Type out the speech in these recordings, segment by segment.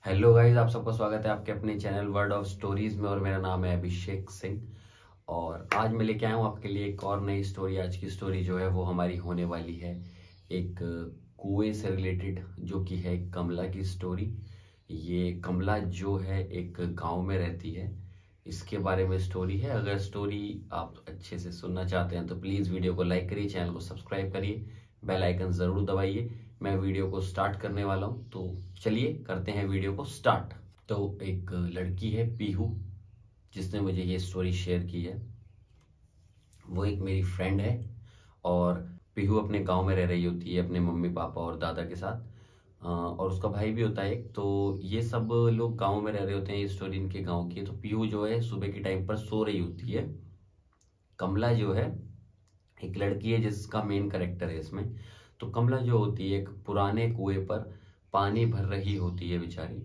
Hello guys, आप सबका स्वागत है आपके अपने चैनल वर्ड ऑफ स्टोरीज में। और मेरा नाम है अभिषेक सिंह। और आज मैं लेके आया हूँ आपके लिए एक और नई स्टोरी। आज की स्टोरी जो है वो हमारी होने वाली है एक कुएं से रिलेटेड, जो कि है कमला की स्टोरी। ये कमला जो है एक गांव में रहती है, इसके बारे में स्टोरी है। अगर स्टोरी आप अच्छे से सुनना चाहते हैं तो प्लीज़ वीडियो को लाइक करिए, चैनल को सब्सक्राइब करिए, बेल आइकन ज़रूर दबाइए। मैं वीडियो को स्टार्ट करने वाला हूँ, तो चलिए करते हैं वीडियो को स्टार्ट। तो एक लड़की है पीहू, जिसने मुझे ये स्टोरी शेयर की है। वो एक मेरी फ्रेंड है और पीहू अपने गांव में रह रही होती है अपने मम्मी पापा और दादा के साथ। और उसका भाई भी होता है एक। तो ये सब लोग गांव में रह रहे होते हैं। ये स्टोरी इनके गांव की है। तो पीहू जो है सुबह के टाइम पर सो रही होती है। कमला जो है एक लड़की है जिसका मेन कैरेक्टर है इसमें। तो कमला जो होती है एक पुराने कुएं पर पानी भर रही होती है बेचारी।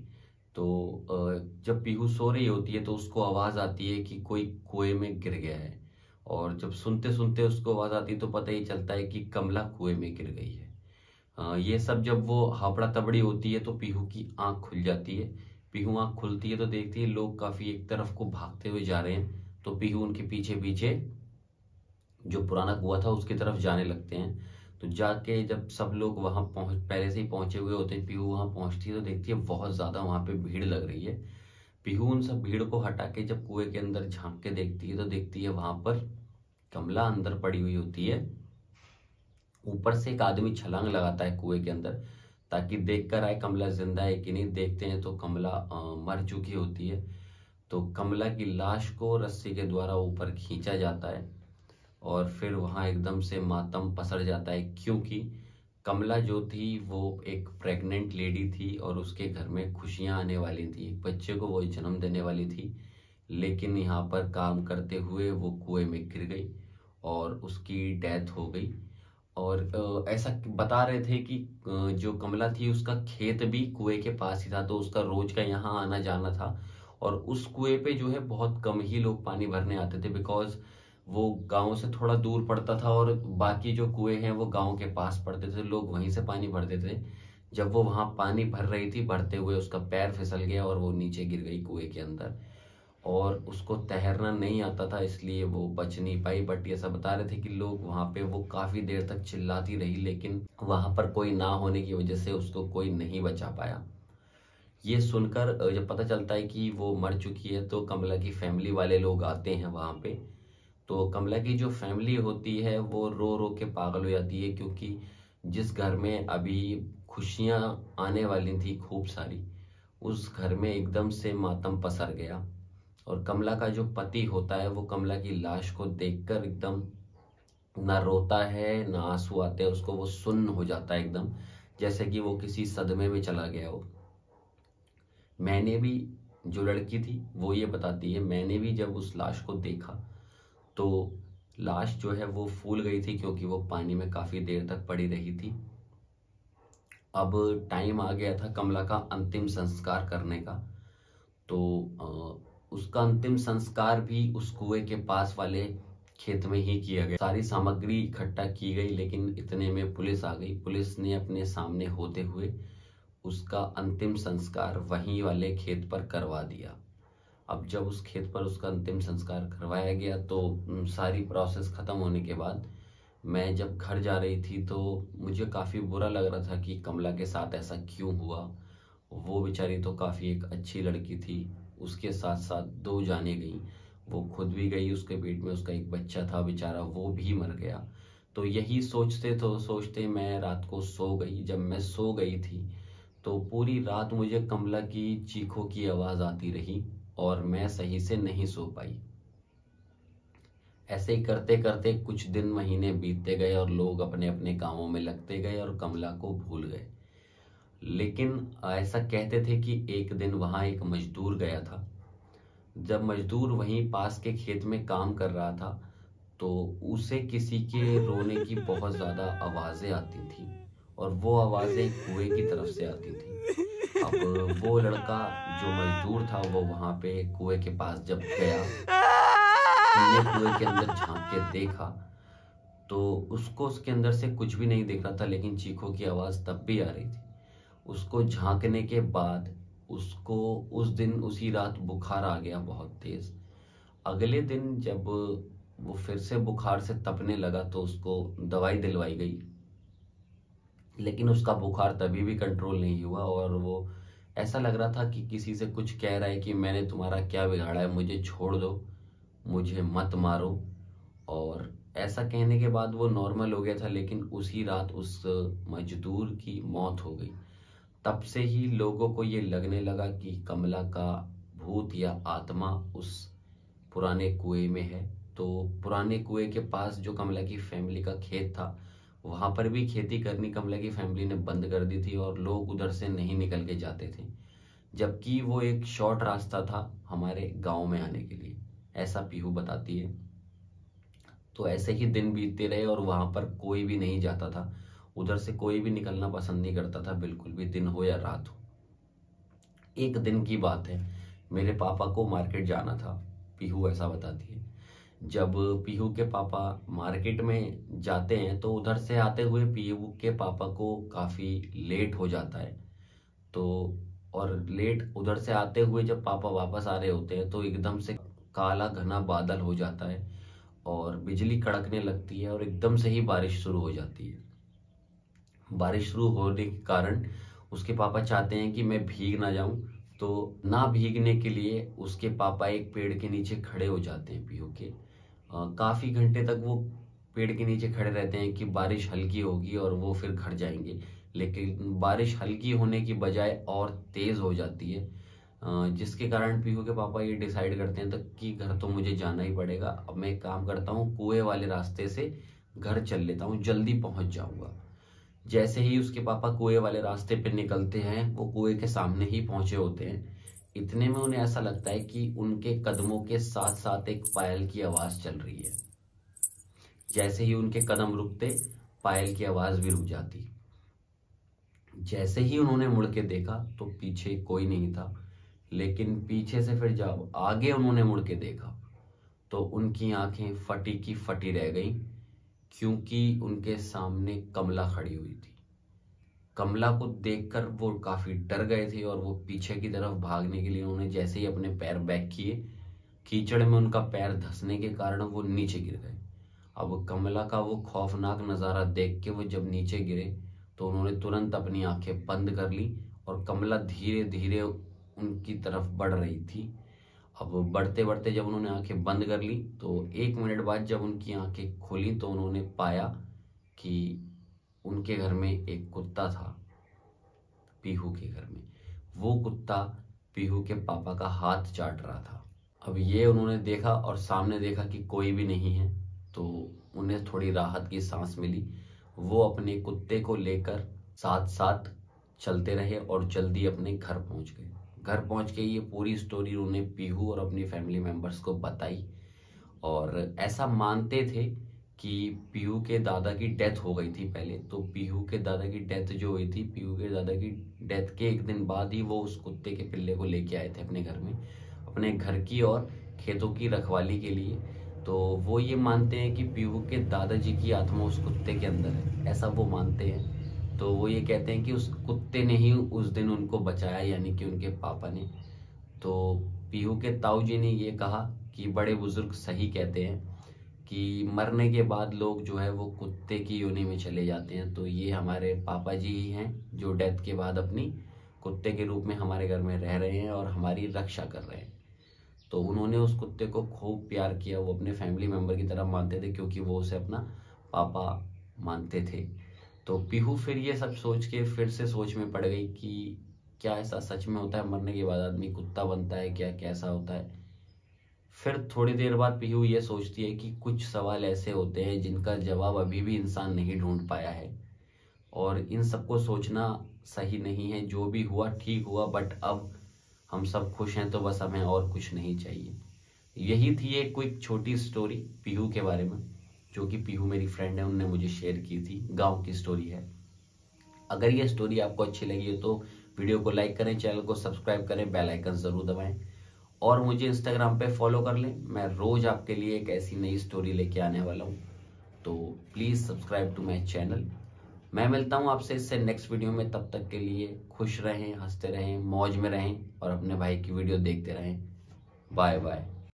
तो जब पीहू सो रही होती है तो उसको आवाज आती है कि कोई कुएं में गिर गया है। और जब सुनते सुनते उसको आवाज आती है तो पता ही चलता है कि कमला कुएं में गिर गई है। ये सब जब वो हाफड़ा तबड़ी होती है तो पीहू की आंख खुल जाती है। पीहू आंख खुलती है तो देखती है लोग काफी एक तरफ को भागते हुए जा रहे हैं। तो पीहू उनके पीछे पीछे जो पुराना कुआं था उसकी तरफ जाने लगते हैं। तो जाके जब सब लोग वहां पहुंच पहले से ही पहुंचे हुए होते हैं, पीहू वहां पहुंचती है तो देखती है बहुत ज्यादा वहां पे भीड़ लग रही है। पीहू उन सब भीड़ को हटा के जब कुएं के अंदर झांक के देखती है तो देखती है वहां पर कमला अंदर पड़ी हुई होती है। ऊपर से एक आदमी छलांग लगाता है कुएं के अंदर ताकि देख कर आए कमला जिंदा है कि नहीं। देखते हैं तो कमला मर चुकी होती है। तो कमला की लाश को रस्सी के द्वारा ऊपर खींचा जाता है और फिर वहां एकदम से मातम पसर जाता है, क्योंकि कमला जो थी वो एक प्रेग्नेंट लेडी थी और उसके घर में खुशियां आने वाली थी, एक बच्चे को वो जन्म देने वाली थी। लेकिन यहाँ पर काम करते हुए वो कुएं में गिर गई और उसकी डेथ हो गई। और ऐसा बता रहे थे कि जो कमला थी उसका खेत भी कुएं के पास ही था, तो उसका रोज का यहाँ आना जाना था। और उस कुएं पे जो है बहुत कम ही लोग पानी भरने आते थे, बिकॉज वो गांव से थोड़ा दूर पड़ता था और बाकी जो कुएं हैं वो गांव के पास पड़ते थे, लोग वहीं से पानी भरते थे। जब वो वहां पानी भर रही थी, भरते हुए उसका पैर फिसल गया और वो नीचे गिर गई कुएं के अंदर। और उसको तैरना नहीं आता था इसलिए वो बच नहीं पाई। बट ये सब बता रहे थे कि लोग वहां पे वो काफी देर तक चिल्लाती रही, लेकिन वहां पर कोई ना होने की वजह से उसको कोई नहीं बचा पाया। ये सुनकर जब पता चलता है कि वो मर चुकी है तो कमला की फैमिली वाले लोग आते हैं वहां पे। तो कमला की जो फैमिली होती है वो रो रो के पागल हो जाती है, क्योंकि जिस घर में अभी खुशियां आने वाली थी खूब सारी, उस घर में एकदम से मातम पसर गया। और कमला का जो पति होता है वो कमला की लाश को देखकर एकदम ना रोता है ना आंसू आते हैं, उसको वो सुन्न हो जाता है एकदम, जैसे कि वो किसी सदमे में चला गया हो। मैंने भी, जो लड़की थी वो ये बताती है, मैंने भी जब उस लाश को देखा तो लाश जो है वो फूल गई थी, क्योंकि वो पानी में काफी देर तक पड़ी रही थी। अब टाइम आ गया था कमला का अंतिम संस्कार करने का। तो उसका अंतिम संस्कार भी उस कुएं के पास वाले खेत में ही किया गया। सारी सामग्री इकट्ठा की गई, लेकिन इतने में पुलिस आ गई। पुलिस ने अपने सामने होते हुए उसका अंतिम संस्कार वहीं वाले खेत पर करवा दिया। अब जब उस खेत पर उसका अंतिम संस्कार करवाया गया तो सारी प्रोसेस खत्म होने के बाद मैं जब घर जा रही थी तो मुझे काफी बुरा लग रहा था कि कमला के साथ ऐसा क्यों हुआ। वो बेचारी तो काफी एक अच्छी लड़की थी, उसके साथ साथ दो जाने गई, वो खुद भी गई, उसके पेट में उसका एक बच्चा था बेचारा, वो भी मर गया। तो यही सोचते तो सोचते मैं रात को सो गई। जब मैं सो गई थी तो पूरी रात मुझे कमला की चीखों की आवाज आती रही और मैं सही से नहीं सो पाई। ऐसे ही करते करते कुछ दिन महीने बीतते गए और लोग अपने अपने कामों में लगते गए और कमला को भूल गए। लेकिन ऐसा कहते थे कि एक दिन वहां एक मजदूर गया था। जब मजदूर वहीं पास के खेत में काम कर रहा था तो उसे किसी के रोने की बहुत ज्यादा आवाजें आती थी और वो आवाजें कुएं की तरफ से आती थी। अब वो लड़का जो मजदूर था वो वहां पे कुएं के पास जब गया, उसने कुएं के अंदर झांक के देखा तो उसको उसके अंदर से कुछ भी नहीं दिख रहा था, लेकिन चीखों की आवाज तब भी आ रही थी। उसको झांकने के बाद उसको उस दिन उसी रात बुखार आ गया बहुत तेज। अगले दिन जब वो फिर से बुखार से तपने लगा तो उसको दवाई दिलवाई गई, लेकिन उसका बुखार तभी भी कंट्रोल नहीं हुआ और वो ऐसा लग रहा था कि किसी से कुछ कह रहा है कि मैंने तुम्हारा क्या बिगाड़ा है, मुझे छोड़ दो, मुझे मत मारो। और ऐसा कहने के बाद वो नॉर्मल हो गया था, लेकिन उसी रात उस मजदूर की मौत हो गई। तब से ही लोगों को ये लगने लगा कि कमला का भूत या आत्मा उस पुराने कुएं में है। तो पुराने कुएं के पास जो कमला की फैमिली का खेत था, वहां पर भी खेती करनी कमला की फैमिली ने बंद कर दी थी और लोग उधर से नहीं निकल के जाते थे, जबकि वो एक शॉर्ट रास्ता था हमारे गांव में आने के लिए, ऐसा पीहू बताती है। तो ऐसे ही दिन बीतते रहे और वहां पर कोई भी नहीं जाता था, उधर से कोई भी निकलना पसंद नहीं करता था, बिल्कुल भी, दिन हो या रात हो। एक दिन की बात है, मेरे पापा को मार्केट जाना था, पीहू ऐसा बताती है। जब पीहू के पापा मार्केट में जाते हैं तो उधर से आते हुए पीहू के पापा को काफी लेट हो जाता है। तो और लेट उधर से आते हुए जब पापा वापस आ रहे होते हैं तो एकदम से काला घना बादल हो जाता है और बिजली कड़कने लगती है और एकदम से ही बारिश शुरू हो जाती है। बारिश शुरू होने के कारण उसके पापा चाहते हैं कि मैं भीग ना जाऊं, तो ना भीगने के लिए उसके पापा एक पेड़ के नीचे खड़े हो जाते हैं पीहू के। काफी घंटे तक वो पेड़ के नीचे खड़े रहते हैं कि बारिश हल्की होगी और वो फिर घर जाएंगे, लेकिन बारिश हल्की होने की बजाय और तेज हो जाती है, जिसके कारण पीहू के पापा ये डिसाइड करते हैं तक कि घर तो मुझे जाना ही पड़ेगा। अब मैं एक काम करता हूँ, कुएं वाले रास्ते से घर चल लेता हूँ, जल्दी पहुंच जाऊंगा। जैसे ही उसके पापा कुएं वाले रास्ते पे निकलते हैं, वो कुएं के सामने ही पहुंचे होते हैं। इतने में उन्हें ऐसा लगता है कि उनके कदमों के साथ साथ एक पायल की आवाज चल रही है। जैसे ही उनके कदम रुकते, पायल की आवाज भी रुक जाती। जैसे ही उन्होंने मुड़ के देखा तो पीछे कोई नहीं था, लेकिन पीछे से फिर जब आगे उन्होंने मुड़ के देखा तो उनकी आंखें फटी की फटी रह गईं, क्योंकि उनके सामने कमला खड़ी हुई थी। कमला को देखकर वो काफी डर गए थे और वो पीछे की तरफ भागने के लिए उन्होंने जैसे ही अपने पैर बैक किए, कीचड़ में उनका पैर धंसने के कारण वो नीचे गिर गए। अब कमला का वो खौफनाक नजारा देख के वो जब नीचे गिरे तो उन्होंने तुरंत अपनी आंखें बंद कर ली और कमला धीरे धीरे उनकी तरफ बढ़ रही थी। अब बढ़ते बढ़ते जब उन्होंने आंखें बंद कर ली तो 1 मिनट बाद जब उनकी आंखें खुली तो उन्होंने पाया कि उनके घर में एक कुत्ता था, पीहू के घर में। वो कुत्ता पीहू के पापा का हाथ चाट रहा था। अब ये उन्होंने देखा और सामने देखा कि कोई भी नहीं है, तो उन्हें थोड़ी राहत की सांस मिली। वो अपने कुत्ते को लेकर साथ साथ चलते रहे और जल्दी अपने घर पहुंच गए। घर पहुंच के ये पूरी स्टोरी उन्हें पीहू और अपनी फैमिली मेंबर्स को बताई और ऐसा मानते थे कि पीहू के दादा की डेथ हो गई थी पहले। तो पीहू के दादा की डेथ जो हुई थी, पीहू के दादा की डेथ के 1 दिन बाद ही वो उस कुत्ते के पिल्ले को लेके आए थे अपने घर में, अपने घर की और खेतों की रखवाली के लिए। तो वो ये मानते हैं कि पीहू के दादाजी की आत्मा उस कुत्ते के अंदर है, ऐसा वो मानते हैं। तो वो ये कहते हैं कि उस कुत्ते ने ही उस दिन उनको बचाया, यानी कि उनके पापा ने। तो पीहू के ताऊ जी ने ये कहा कि बड़े बुजुर्ग सही कहते हैं कि मरने के बाद लोग जो है वो कुत्ते की योनि में चले जाते हैं। तो ये हमारे पापा जी ही हैं जो डेथ के बाद अपनी कुत्ते के रूप में हमारे घर में रह रहे हैं और हमारी रक्षा कर रहे हैं। तो उन्होंने उस कुत्ते को खूब प्यार किया, वो अपने फैमिली मेंबर की तरह मानते थे क्योंकि वो उसे अपना पापा मानते थे। तो पीहू फिर ये सब सोच के फिर से सोच में पड़ गई कि क्या ऐसा सच में होता है, मरने के बाद आदमी कुत्ता बनता है क्या, कैसा होता है। फिर थोड़ी देर बाद पीहू ये सोचती है कि कुछ सवाल ऐसे होते हैं जिनका जवाब अभी भी इंसान नहीं ढूंढ पाया है और इन सबको सोचना सही नहीं है। जो भी हुआ ठीक हुआ, बट अब हम सब खुश हैं तो बस हमें और कुछ नहीं चाहिए। यही थी एक क्विक छोटी स्टोरी पीहू के बारे में, जो कि पीहू मेरी फ्रेंड है, उनने मुझे शेयर की थी। गांव की स्टोरी है। अगर ये स्टोरी आपको अच्छी लगी है तो वीडियो को लाइक करें, चैनल को सब्सक्राइब करें, बेल आइकन जरूर दबाएं और मुझे इंस्टाग्राम पे फॉलो कर लें। मैं रोज आपके लिए एक ऐसी नई स्टोरी लेके आने वाला हूँ, तो please subscribe to my channel. मैं मिलता हूँ आपसे इससे नेक्स्ट वीडियो में। तब तक के लिए खुश रहें, हंसते रहें, मौज में रहें और अपने भाई की वीडियो देखते रहें। Bye bye.